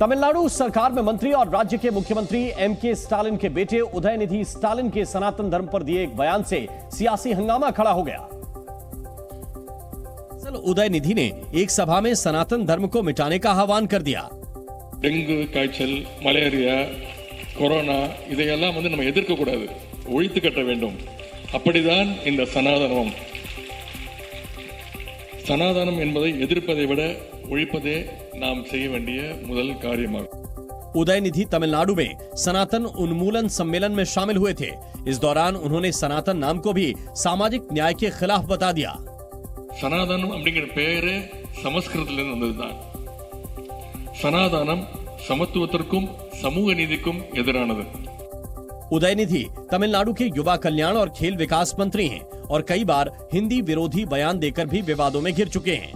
तमिलनाडु सरकार में मंत्री और राज्य के मुख्यमंत्री एम.के. स्टालिन के बेटे उदयनिधि स्टालिन के सनातन धर्म पर दिए एक बयान से सियासी हंगामा खड़ा हो गया। उदयनिधि ने एक सभा में सनातन धर्म को मिटाने का आह्वान कर दिया। डेंगू काய்ச்சல் மலேரியா கொரோனா இதையெல்லாம் நம்ம எதிர்க்க கூடாது, ஒழித்து கட்ட வேண்டும். அப்படிதான் இந்த சனாதனம் என்பதை எதிர்ப்பதை விட ஒழிப்பதே நாம் செய்ய வேண்டிய முதல் காரியமாகும்। उदयनिधि तमिलनाडु में सनातन उन्मूलन सम्मेलन में शामिल हुए थे। इस दौरान उन्होंने सनातन नाम को भी सामाजिक न्याय के खिलाफ बता दिया। சனாதனம் அப்படிங்கிற பெயரே சமஸ்கிருதத்திலிருந்து வந்ததுதான்। சனாதனம் சமத்துவத்திற்கும் சமூக நீதிக்கும் எதிரானது। उदयनिधि तमिलनाडु के युवा कल्याण और खेल विकास मंत्री हैं और कई बार हिंदी विरोधी बयान देकर भी विवादों में घिर चुके हैं।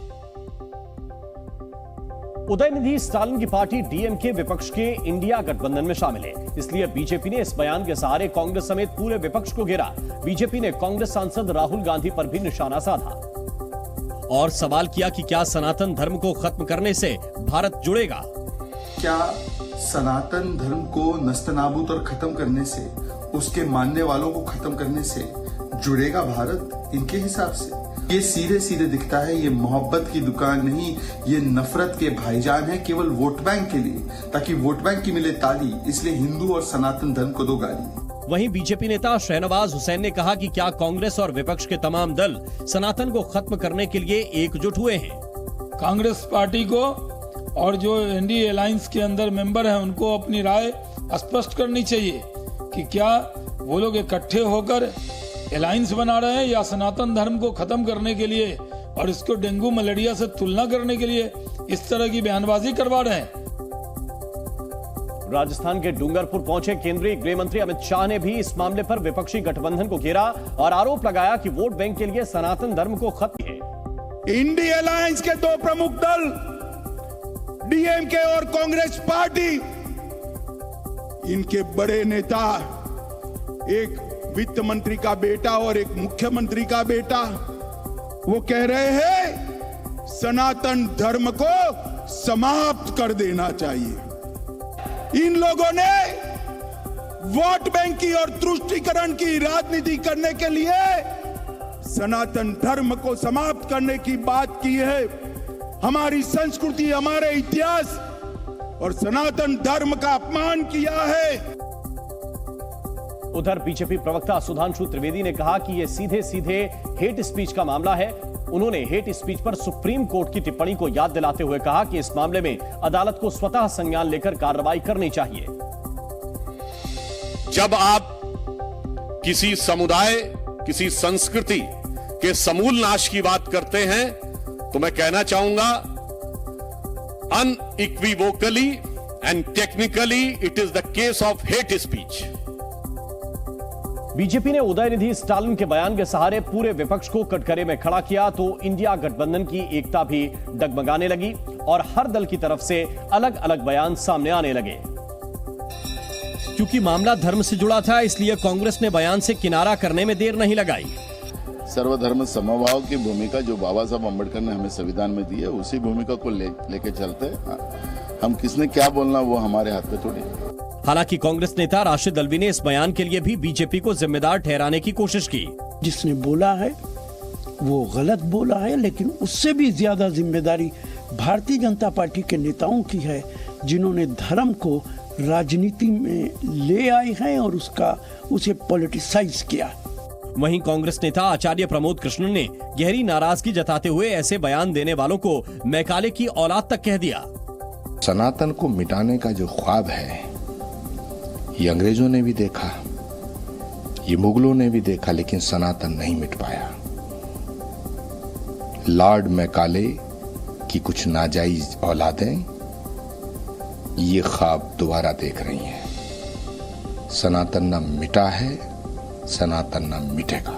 उदयनिधि स्टालिन की पार्टी डीएमके विपक्ष के इंडिया गठबंधन में शामिल है, इसलिए बीजेपी ने इस बयान के सहारे कांग्रेस समेत पूरे विपक्ष को घेरा। बीजेपी ने कांग्रेस सांसद राहुल गांधी पर भी निशाना साधा और सवाल किया कि क्या सनातन धर्म को खत्म करने से भारत जुड़ेगा। क्या सनातन धर्म को नस्तनाबूद और खत्म करने से, उसके मानने वालों को खत्म करने से जुड़ेगा भारत? इनके हिसाब से ये सीधे सीधे दिखता है, ये मोहब्बत की दुकान नहीं, ये नफरत के भाईजान है, केवल वोट बैंक के लिए, ताकि वोट बैंक की मिले ताली, इसलिए हिंदू और सनातन धर्म को दो गाली। वहीं बीजेपी नेता शहनवाज हुसैन ने कहा कि क्या कांग्रेस और विपक्ष के तमाम दल सनातन को खत्म करने के लिए एकजुट हुए हैं। कांग्रेस पार्टी को और जो एनडीए अलायंस के अंदर मेंबर हैं उनको अपनी राय स्पष्ट करनी चाहिए कि क्या वो लोग इकट्ठे होकर अलायंस बना रहे हैं या सनातन धर्म को खत्म करने के लिए और इसको डेंगू मलेरिया से तुलना करने के लिए इस तरह की बयानबाजी करवा रहे हैं। राजस्थान के डूंगरपुर पहुंचे केंद्रीय गृह मंत्री अमित शाह ने भी इस मामले पर विपक्षी गठबंधन को घेरा और आरोप लगाया कि वोट बैंक के लिए सनातन धर्म को खत्म है। इंडिया अलायंस के दो प्रमुख दल डीएमके और कांग्रेस पार्टी, इनके बड़े नेता, एक वित्त मंत्री का बेटा और एक मुख्यमंत्री का बेटा, वो कह रहे हैं सनातन धर्म को समाप्त कर देना चाहिए। इन लोगों ने वोट बैंक की और तुष्टीकरण की राजनीति करने के लिए सनातन धर्म को समाप्त करने की बात की है। हमारी संस्कृति, हमारे इतिहास और सनातन धर्म का अपमान किया है। उधर बीजेपी प्रवक्ता सुधांशु त्रिवेदी ने कहा कि यह सीधे सीधे हेट स्पीच का मामला है। उन्होंने हेट स्पीच पर सुप्रीम कोर्ट की टिप्पणी को याद दिलाते हुए कहा कि इस मामले में अदालत को स्वतः संज्ञान लेकर कार्रवाई करनी चाहिए। जब आप किसी समुदाय, किसी संस्कृति के समूल नाश की बात करते हैं तो मैं कहना चाहूंगा unequivocally and technically it is the case of hate speech. BJP ने उदयनिधि स्टालिन के बयान के सहारे पूरे विपक्ष को कटघरे में खड़ा किया तो इंडिया गठबंधन की एकता भी डगमगाने लगी और हर दल की तरफ से अलग अलग बयान सामने आने लगे। क्योंकि मामला धर्म से जुड़ा था, इसलिए कांग्रेस ने बयान से किनारा करने में देर नहीं लगाई। सर्वधर्म समभाव की भूमिका जो बाबा साहब अम्बेडकर ने हमें संविधान में दी है, उसी भूमिका को लेके चलते हैं। हम किसने क्या बोलना वो हमारे हाथ में थोड़ी। हालांकि कांग्रेस नेता राशिद अल्वी ने इस बयान के लिए भी बीजेपी को जिम्मेदार ठहराने की कोशिश की। जिसने बोला है वो गलत बोला है, लेकिन उससे भी ज्यादा जिम्मेदारी भारतीय जनता पार्टी के नेताओं की है, जिन्होंने धर्म को राजनीति में ले आए हैं और उसे पॉलिटिसाइज किया। वहीं कांग्रेस नेता आचार्य प्रमोद कृष्णन ने गहरी नाराजगी जताते हुए ऐसे बयान देने वालों को मैकाले की औलाद तक कह दिया। सनातन को मिटाने का जो ख्वाब है, ये अंग्रेजों ने भी देखा, ये मुगलों ने भी देखा, लेकिन सनातन नहीं मिट पाया। लॉर्ड मैकाले की कुछ नाजायज औलादें ये ख्वाब दोबारा देख रही हैं। सनातन न मिटा है, सनातन न मिटेगा।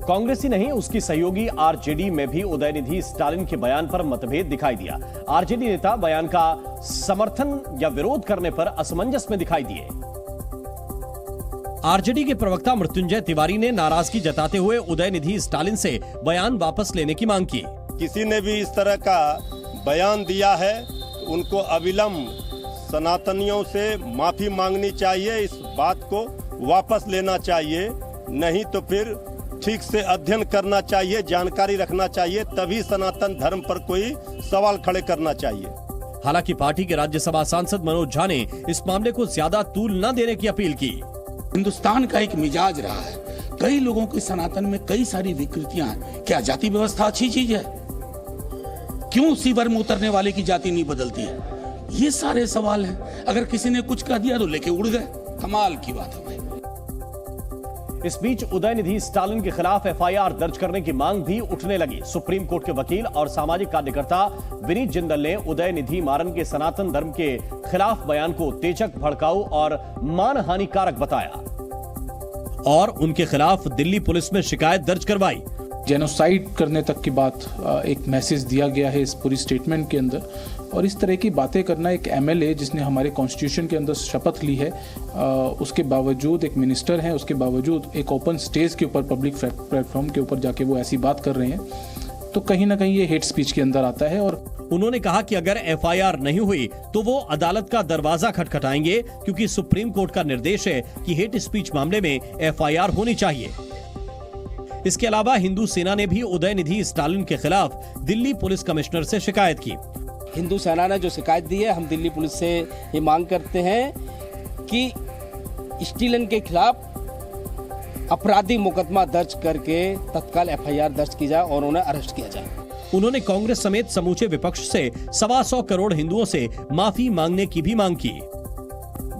कांग्रेस ही नहीं, उसकी सहयोगी आरजेडी में भी उदयनिधि स्टालिन के बयान पर मतभेद दिखाई दिया। आरजेडी नेता बयान का समर्थन या विरोध करने पर असमंजस में दिखाई दिए। आरजेडी के प्रवक्ता मृत्युंजय तिवारी ने नाराजगी जताते हुए उदयनिधि स्टालिन से बयान वापस लेने की मांग की। किसी ने भी इस तरह का बयान दिया है उनको अविलंब सनातनियों से माफी मांगनी चाहिए, इस बात को वापस लेना चाहिए, नहीं तो फिर ठीक से अध्ययन करना चाहिए, जानकारी रखना चाहिए, तभी सनातन धर्म पर कोई सवाल खड़े करना चाहिए। हालांकि पार्टी के राज्यसभा सांसद मनोज झा ने इस मामले को ज्यादा तूल न देने की अपील की। हिंदुस्तान का एक मिजाज रहा है, कई लोगों की सनातन में कई सारी विकृतियां हैं। क्या जाति व्यवस्था अच्छी चीज है? क्यों उसी वर्ग में उतरने वाले की जाति नहीं बदलती है? ये सारे सवाल हैं। अगर किसी ने कुछ कह दिया तो लेके उड़ गए। कमाल की बात है भाई। इस बीच उदयनिधि स्टालिन के खिलाफ एफआईआर दर्ज करने की मांग भी उठने लगी। सुप्रीम कोर्ट के वकील और सामाजिक कार्यकर्ता विनीत जिंदल ने उदयनिधि मारन के सनातन धर्म के खिलाफ बयान को उत्तेजक, भड़काऊ और मानहानिकारक बताया और उनके खिलाफ दिल्ली पुलिस में शिकायत दर्ज करवाई। जेनोसाइड करने तक की बात एक मैसेज दिया गया है इस पूरी स्टेटमेंट के अंदर, और इस तरह की बातें करना एक एमएलए जिसने हमारे कॉन्स्टिट्यूशन के अंदर शपथ ली है, उसके बावजूद एक मिनिस्टर हैं, उसके बावजूद एक ओपन स्टेज के ऊपर, पब्लिक प्लेटफॉर्म के ऊपर जाके वो ऐसी बात कर रहे हैं, तो कहीं ना कहीं ये हेट स्पीच के अंदर आता है। और उन्होंने कहा कि अगर एफआईआर नहीं हुई तो वो अदालत का दरवाजा खटखटाएंगे, क्योंकि सुप्रीम कोर्ट का निर्देश है कि हेट स्पीच मामले में एफआईआर होनी चाहिए। इसके अलावा हिंदू सेना ने भी उदयनिधि स्टालिन के खिलाफ दिल्ली पुलिस कमिश्नर से शिकायत की। हिंदू सेना ने जो शिकायत दी है, हम दिल्ली पुलिस से ये मांग करते हैं कि स्टालिन के खिलाफ आपराधिक मुकदमा दर्ज करके तत्काल एफआईआर दर्ज की जाए और उन्हें अरेस्ट किया जाए। उन्होंने कांग्रेस समेत समूचे विपक्ष से 125 करोड़ हिंदुओं से माफी मांगने की भी मांग की।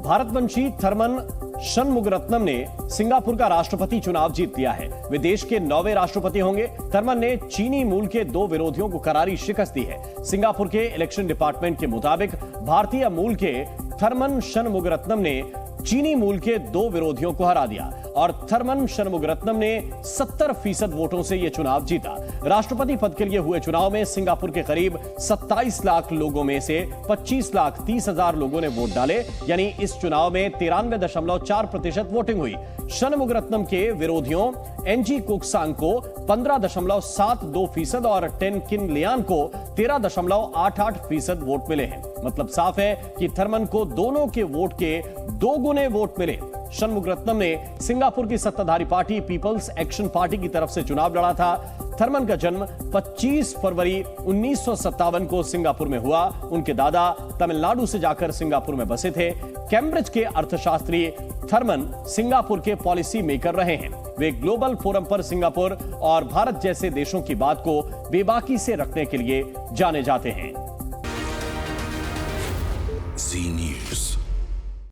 भारतवंशी थर्मन शनमुगरत्नम ने सिंगापुर का राष्ट्रपति चुनाव जीत लिया है। वे देश के 9वें राष्ट्रपति होंगे। थर्मन ने चीनी मूल के 2 विरोधियों को करारी शिकस्त दी है। सिंगापुर के इलेक्शन डिपार्टमेंट के मुताबिक भारतीय मूल के थर्मन शनमुगरत्नम ने चीनी मूल के 2 विरोधियों को हरा दिया और थर्मन शनमुगरत्नम ने 70% वोटों से यह चुनाव जीता। राष्ट्रपति पद के लिए हुए चुनाव में सिंगापुर के करीब 27 लाख लोगों में से 25,30,000 लोगों ने वोट डाले, यानी इस चुनाव में 93.4% वोटिंग हुई। शनमुगरत्नम के विरोधियों एनजी कोकसांग को 15.72% और टेन किन लियान को 13.88% वोट मिले हैं। मतलब साफ है कि थर्मन को दोनों के वोट के 2 गुने वोट मिले। शनमुगरत्नम ने सिंगापुर की सत्ताधारी पार्टी पीपल्स एक्शन पार्टी की तरफ से चुनाव लड़ा था। थर्मन का जन्म 25 फरवरी 1957 को सिंगापुर में हुआ। उनके दादा तमिलनाडु से जाकर सिंगापुर में बसे थे। कैम्ब्रिज के अर्थशास्त्री थर्मन सिंगापुर के पॉलिसी मेकर रहे हैं। वे ग्लोबल फोरम पर सिंगापुर और भारत जैसे देशों की बात को बेबाकी से रखने के लिए जाने जाते हैं। जी न्यूज़।